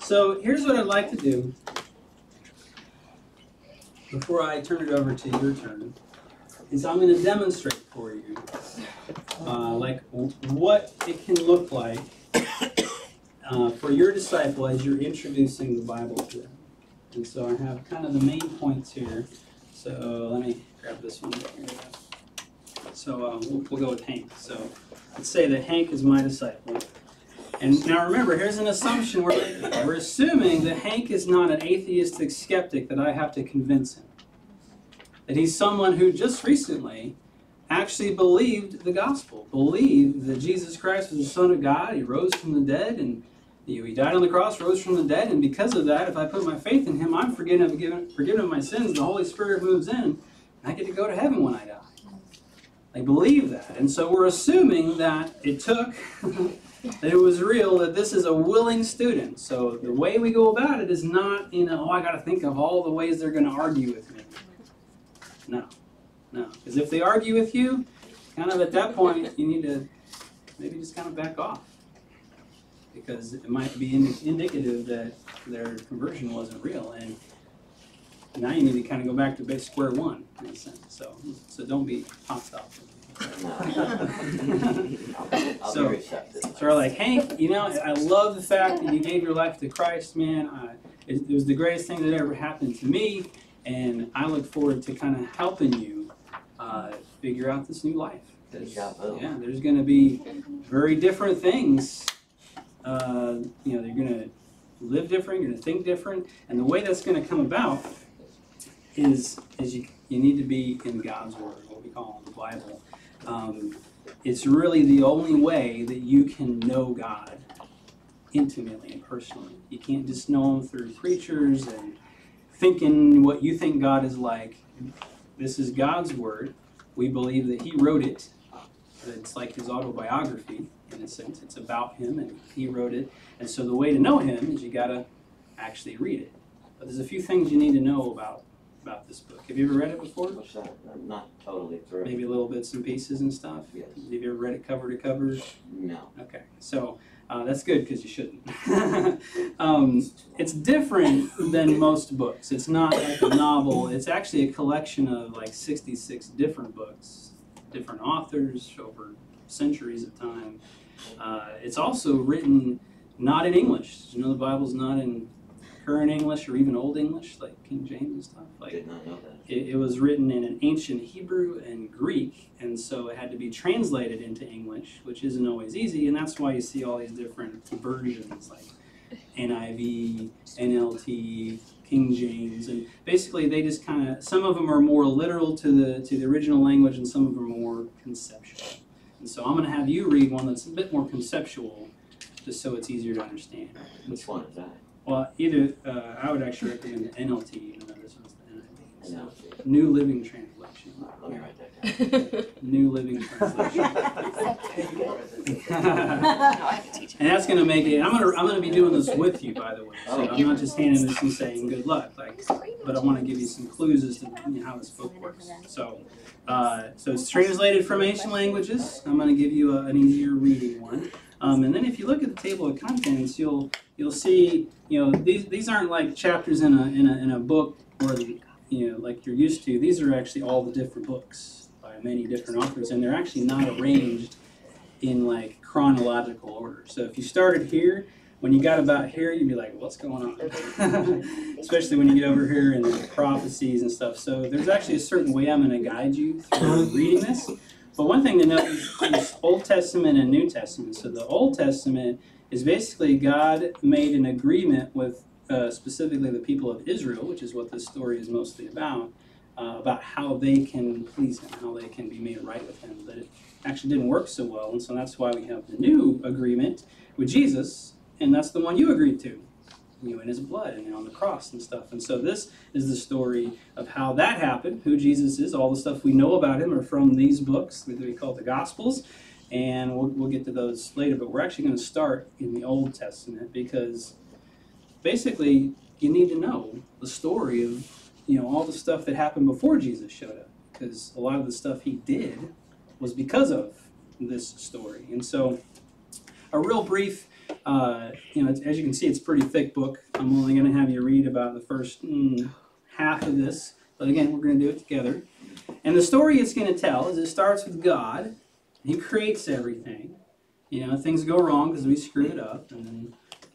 So here's what I'd like to do before I turn it over to your turn, is I'm going to demonstrate for you like what it can look like for your disciple as you're introducing the Bible to them. And so I have kind of the main points here. So let me grab this one. Here we go. So we'll go with Hank. So let's say that Hank is my disciple. And now remember, here's an assumption we're assuming that Hank is not an atheistic skeptic that I have to convince him. That he's someone who just recently actually believed the gospel, believed that Jesus Christ was the Son of God, he rose from the dead, and he died on the cross, rose from the dead, and because of that, if I put my faith in him, I'm forgiven of my sins, the Holy Spirit moves in, and I get to go to heaven when I die. They believe that. And so we're assuming that it took, that it was real, that this is a willing student. So the way we go about it is not, I got to think of all the ways they're going to argue with me. No. Because if they argue with you, kind of at that point, you need to maybe just kind of back off. Because it might be indicative that their conversion wasn't real. And now you need to kind of go back to square one, in a sense. So don't be hostile. So we're like, Hank, I love the fact that you gave your life to Christ, man. It was the greatest thing that ever happened to me. And I look forward to kind of helping you figure out this new life. Yeah, there's going to be very different things. You're going to live different, you're going to think different. And the way that's going to come about is you need to be in God's Word, what we call the Bible. It's really the only way that you can know God intimately and personally. You can't just know Him through preachers and thinking what you think God is like. This is God's Word. We believe that He wrote it. It's like His autobiography, in a sense. It's about Him, and He wrote it. And so the way to know Him is you got to actually read it. But there's a few things you need to know about this book. Have you ever read it before? I'm not totally through. Maybe little bits and pieces and stuff? Yes. Have you ever read it cover to cover? No. Okay. So that's good because you shouldn't. It's different than most books. It's not like a novel. It's actually a collection of like 66 different books, different authors over centuries of time. It's also written not in English. The Bible's not in current English or even Old English, like King James and stuff. I did not know that. It was written in an ancient Hebrew and Greek, and so it had to be translated into English, which isn't always easy, and that's why you see all these different versions, like NIV, NLT, King James, and basically they just kind of, some of them are more literal to the original language, and some of them are more conceptual. And so I'm going to have you read one that's a bit more conceptual, just so it's easier to understand. Which one is that? Well, either, I would actually recommend the NLT, even though this one's the NIV. So, NLT. New Living Translation. Let me write that down. New Living Translation. And that's going to make it, I'm going to be doing this with you, by the way. So I'm not just handing this and saying good luck, but I want to give you some clues as to how this book works. So it's translated from ancient languages. I'm going to give you an easier reading one. And then if you look at the table of contents, you'll see, these aren't like chapters in a book where like you're used to. These are actually all the different books by many different authors, and they're actually not arranged in like chronological order. So if you started here, when you got about here, you'd be like, what's going on? Especially when you get over here and the prophecies and stuff. So there's actually a certain way I'm going to guide you through reading this. But one thing to note is Old Testament and New Testament. So the Old Testament is basically God made an agreement with specifically the people of Israel, which is what this story is mostly about how they can please Him, how they can be made right with Him. But it actually didn't work so well, and so that's why we have the new agreement with Jesus, and that's the one you agreed to, in His blood and on the cross and stuff. And so this is the story of how that happened, who Jesus is. All the stuff we know about Him are from these books that we call the Gospels, and we'll get to those later. But we're actually going to start in the Old Testament because basically you need to know the story of all the stuff that happened before Jesus showed up, because a lot of the stuff He did was because of this story. And so a real brief As you can see, it's a pretty thick book. I'm only going to have you read about the first half of this. But again, we're going to do it together. And the story it's going to tell is it starts with God. He creates everything. Things go wrong because we screwed it up.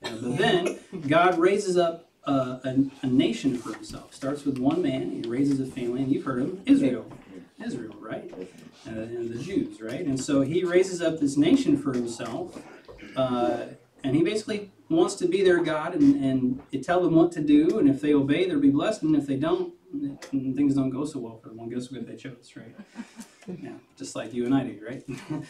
But then God raises up a nation for himself. Starts with one man. He raises a family. And you've heard of him, Israel, right? And the Jews, right? And so he raises up this nation for himself. And he basically wants to be their God and tell them what to do. And if they obey, they'll be blessed. And if they don't, things don't go so well for them. Guess what they chose, right? Yeah, just like you and I do, right? I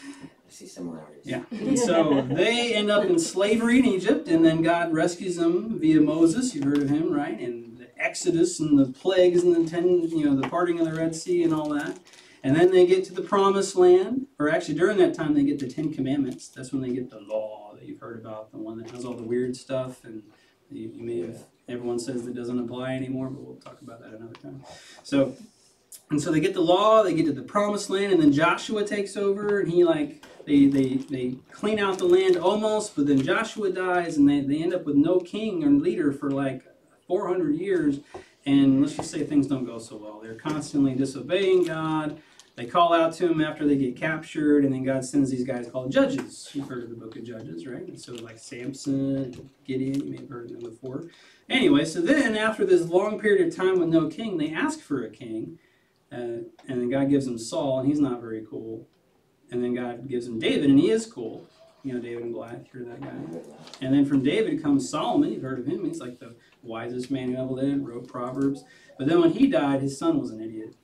see similarities. Yeah. And so they end up in slavery in Egypt, and then God rescues them via Moses. You've heard of him, right? And the Exodus and the plagues and the parting of the Red Sea and all that. And then they get to the Promised Land, or actually during that time they get the Ten Commandments. That's when they get the law that you've heard about, the one that has all the weird stuff, and you may have. Everyone says that doesn't apply anymore, but we'll talk about that another time. So they get the law, they get to the Promised Land, and then Joshua takes over, and they clean out the land almost, but then Joshua dies, and they end up with no king or leader for like 400 years, and let's just say things don't go so well. They're constantly disobeying God. They call out to him after they get captured, and then God sends these guys called judges. You've heard of the book of Judges, right? And so like Samson, Gideon, you may have heard of them before. Anyway, so then after this long period of time with no king, they ask for a king. And then God gives them Saul, and he's not very cool. And then God gives them David, and he is cool. David and Goliath, you're that guy. And then from David comes Solomon. You've heard of him. He's like the wisest man who ever lived, wrote Proverbs. But then when he died, his son was an idiot.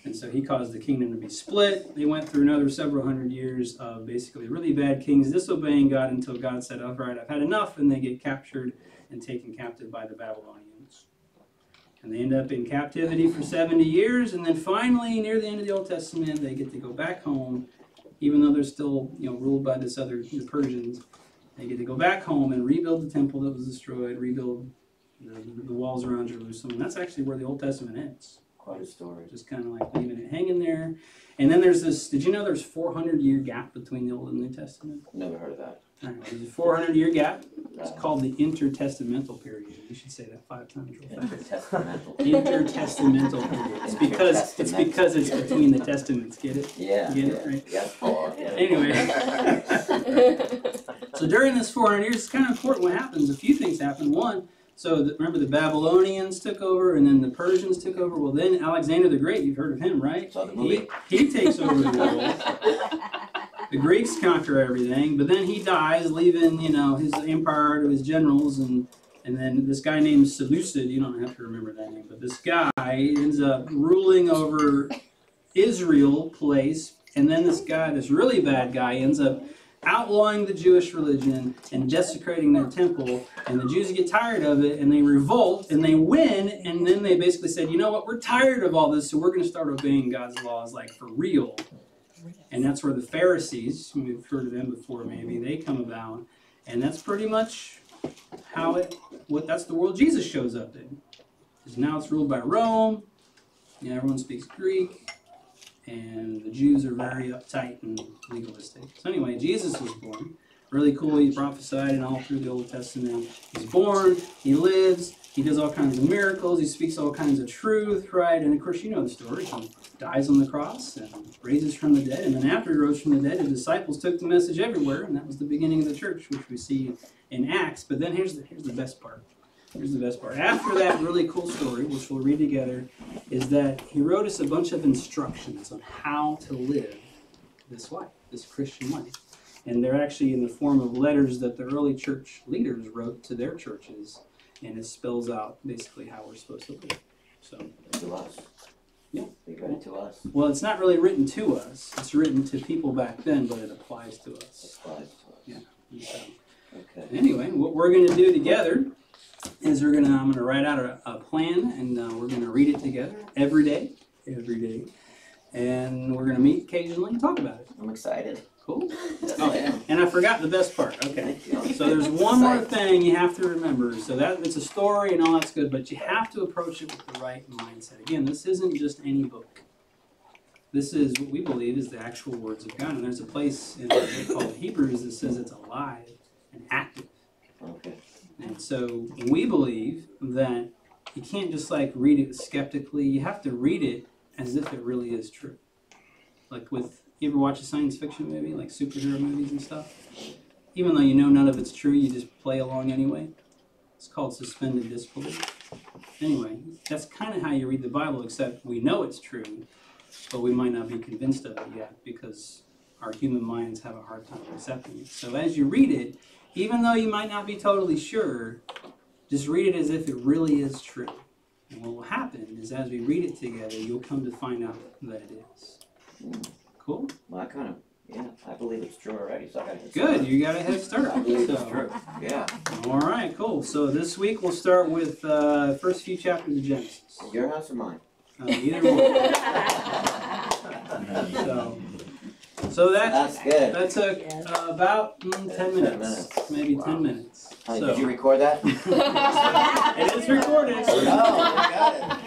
And so he caused the kingdom to be split. They went through another several hundred years of basically really bad kings disobeying God until God said, all right, I've had enough. And they get captured and taken captive by the Babylonians. And they end up in captivity for 70 years. And then finally, near the end of the Old Testament, they get to go back home. Even though they're still ruled by the Persians, they get to go back home and rebuild the temple that was destroyed, rebuild the walls around Jerusalem. And that's actually where the Old Testament ends. Quite a story. Just kind of like leaving it hanging there. And then there's this, did you know there's 400-year gap between the Old and New Testament? Never heard of that. Right, there's a 400-year gap. It's called the intertestamental period. You should say that 5 times real fast. Intertestamental. Intertestamental period. It's because it's between the testaments. Get it? Yeah. Get it? Right? Yes, Anyway. So during this 400 years, it's kind of important what happens. A few things happen. One, remember the Babylonians took over, and then the Persians took over. Well, then Alexander the Great, you've heard of him, right? Saw the movie. He takes over the world. The Greeks conquer everything, but then he dies, leaving his empire to his generals, and then this guy named Seleucid, you don't have to remember that name, but this guy ends up ruling over Israel place, and then this really bad guy ends up outlawing the Jewish religion and desecrating their temple, and the Jews get tired of it, and they revolt, and they win, and then they basically said, you know what, we're tired of all this, so we're going to start obeying God's laws, like for real. And that's where the Pharisees, we've heard of them before maybe, they come about, and that's pretty much how that's the world Jesus shows up in. Because now it's ruled by Rome, everyone speaks Greek, and the Jews are very uptight and legalistic. So anyway, Jesus was born. Really cool, he prophesied and all through the Old Testament. He's born, he lives, he does all kinds of miracles, he speaks all kinds of truth, right? And of course, you know the story. He dies on the cross and raises from the dead. And then after he rose from the dead, his disciples took the message everywhere, and that was the beginning of the church, which we see in Acts. But then here's the best part. Here's the best part. After that really cool story, which we'll read together, is that he wrote us a bunch of instructions on how to live this life, this Christian life. And they're actually in the form of letters that the early church leaders wrote to their churches, and it spells out basically how we're supposed to live. So, to us. Yeah. They written to us. Well, it's not really written to us. It's written to people back then, but it applies to us. Applies to us. Yeah. So, Okay. anyway, what we're going to do together is I'm going to write out a plan, and we're going to read it together every day, and we're going to meet occasionally and talk about it. I'm excited. Cool. Yes, Oh, I am. and I forgot the best part. Okay. Thank you. So there's one more thing you have to remember. So that it's a story and all that's good, but you have to approach it with the right mindset. Again, this isn't just any book. This is what we believe is the actual words of God. And there's a place in the book called Hebrews that says it's alive and active. Okay. And so we believe that you can't just like read it skeptically. You have to read it as if it really is true. Like you ever watch a science fiction movie, like superhero movies and stuff? Even though you know none of it's true, you just play along anyway. It's called suspended disbelief. Anyway, that's kind of how you read the Bible, except we know it's true, but we might not be convinced of it yet because our human minds have a hard time accepting it. So as you read it, even though you might not be totally sure, just read it as if it really is true. And what will happen is as we read it together, you'll come to find out that it is. Cool? Well, I believe it's true already, so I got to Good, you got a head start. I believe it's So, true. Yeah. all right, cool. So this week we'll start with first few chapters of Genesis. Your house or mine? Either one. So That's good. that took about 10 minutes, maybe 10 minutes. Honey, So did you record that? it is recorded. Oh, we got it.